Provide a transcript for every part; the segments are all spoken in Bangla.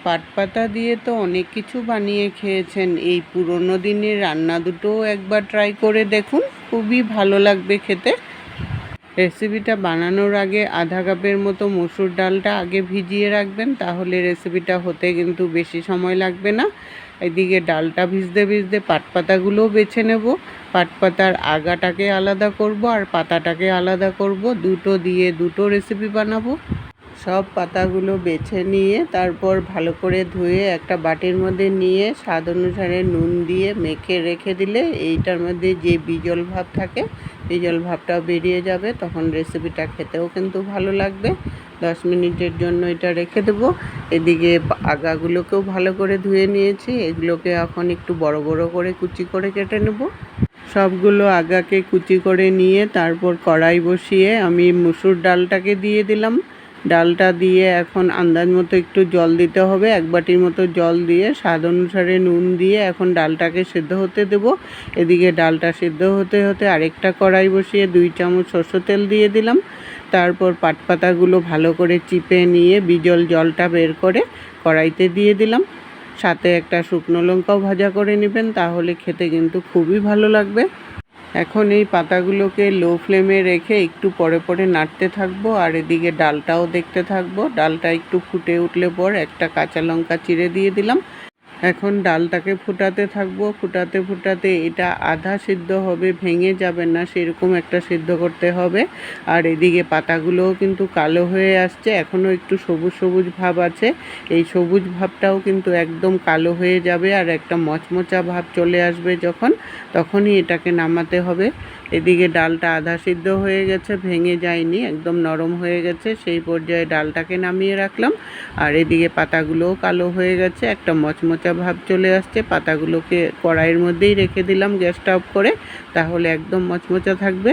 পাটপাতা দিয়ে তো অনেক কিছু বানিয়ে খেয়েছেন, এই পুরনো দিনের রান্না দুটোও একবার ট্রাই করে দেখুন, খুবই ভালো লাগবে খেতে। রেসিপিটা বানানোর আগে আধা কাপের মতো মসুর ডালটা আগে ভিজিয়ে রাখবেন, তাহলে রেসিপিটা হতে কিন্তু বেশি সময় লাগবে না। এদিকে ডালটা ভিজতে ভিজতে পাটপাতাগুলোও বেছে নেব। পাটপাতার আগাটাকে আলাদা করব আর পাতাটাকে আলাদা করব, দুটো দিয়ে দুটো রেসিপি বানাবো। সব পাতাগুলো বেছে নিয়ে তারপর ভালো করে ধুয়ে একটা বাটির মধ্যে নিয়ে স্বাদ অনুসারে নুন দিয়ে মেখে রেখে দিলে এইটার মধ্যে যে বিজল ভাব থাকে, বিজল ভাবটাও বেরিয়ে যাবে, তখন রেসিপিটা খেতেও কিন্তু ভালো লাগবে। 10 মিনিটের জন্য এটা রেখে দেবো। এদিকে আগাগুলোকেও ভালো করে ধুয়ে নিয়েছি, এগুলোকে এখন একটু বড় বড় করে কুচি করে কেটে নেব। সবগুলো আগাকে কুচি করে নিয়ে তারপর কড়াই বসিয়ে আমি মুসুর ডালটাকে দিয়ে দিলাম। ডালটা দিয়ে এখন আন্দাজ মতো একটু জল দিতে হবে, 1 বাটির মতো জল দিয়ে স্বাদ অনুসারে নুন দিয়ে এখন ডালটাকে সেদ্ধ হতে দেব। এদিকে ডালটা সেদ্ধ হতে হতে আরেকটা কড়াই বসিয়ে 2 চামচ সরষের তেল দিয়ে দিলাম। তারপর পাটপাতাগুলো ভালো করে চিপে নিয়ে বিজল জলটা বের করে কড়াইতে দিয়ে দিলাম। সাথে একটা শুকনো লঙ্কাও ভাজা করে নেবেন, তাহলে খেতে কিন্তু খুবই ভালো লাগবে। এখন এই পাতাগুলোকে লো ফ্লেমে রেখে একটু পরে পরে নাড়তে থাকবো আর এদিকে ডালটাও দেখতে থাকবো। ডালটা একটু ফুটে উঠলে পর একটা কাঁচা লঙ্কা চিড়ে দিয়ে দিলাম। এখন ডালটাকে ফুটাতে থাকবো, ফুটাতে ফুটাতে এটা আধা সিদ্ধ হবে, ভেঙে যাবে না সেরকম একটা সিদ্ধ করতে হবে। আর এদিকে পাতাগুলোও কিন্তু কালো হয়ে আসছে, এখনও একটু সবুজ সবুজ ভাব আছে। এই সবুজ ভাবটাও কিন্তু একদম কালো হয়ে যাবে আর একটা মচমচা ভাব চলে আসবে যখন, তখনই এটাকে নামাতে হবে। এদিকে ডালটা আধা সিদ্ধ হয়ে গেছে, ভেঙে যায়নি, একদম নরম হয়ে গেছে, সেই পর্যায়ে ডালটাকে নামিয়ে রাখলাম। আর এদিকে পাতাগুলোও কালো হয়ে গেছে, একটা মচমচা ভাব চলে আসছে। পাতাগুলোকে কড়াইয়ের মধ্যেই রেখে দিলাম গ্যাসটা অফ করে, তাহলে একদম মচমচা থাকবে।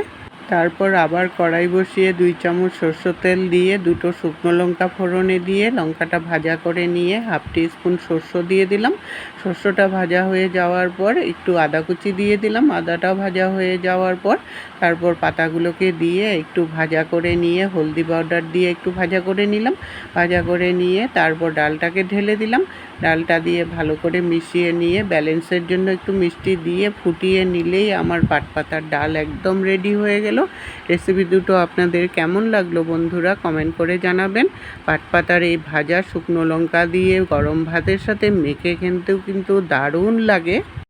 তারপর আবার কড়াই বসিয়ে 2 চামচ সরষের তেল দিয়ে দুটো শুকনো লঙ্কা ফোড়নে দিয়ে লঙ্কাটা ভাজা করে নিয়ে 1/2 টিস্পুন সরষে দিয়ে দিলাম। সরষেটা ভাজা হয়ে যাওয়ার পর একটু আদা কুচি দিয়ে দিলাম। আদাটা ভাজা হয়ে যাওয়ার পর তারপর পাতাগুলোকে দিয়ে একটু ভাজা করে নিয়ে হলদি পাউডার দিয়ে একটু ভাজা করে নিলাম। ভাজা করে নিয়ে তারপর ডালটাকে ঢেলে দিলাম। ডালটা দিয়ে ভালো করে মিশিয়ে নিয়ে ব্যালেন্সের জন্য একটু মিষ্টি দিয়ে ফুটিয়ে নিলেই আমার পাটপাতার ডাল একদম রেডি হয়ে গেল। রেসিপি দুটো আপনাদের কেমন লাগলো বন্ধুরা, কমেন্ট করে জানাবেন। পাটপাতার এই ভাজা শুকনো লঙ্কা দিয়ে গরম ভাতের সাথে মেখে খেতেও কিন্তু দারুণ লাগে।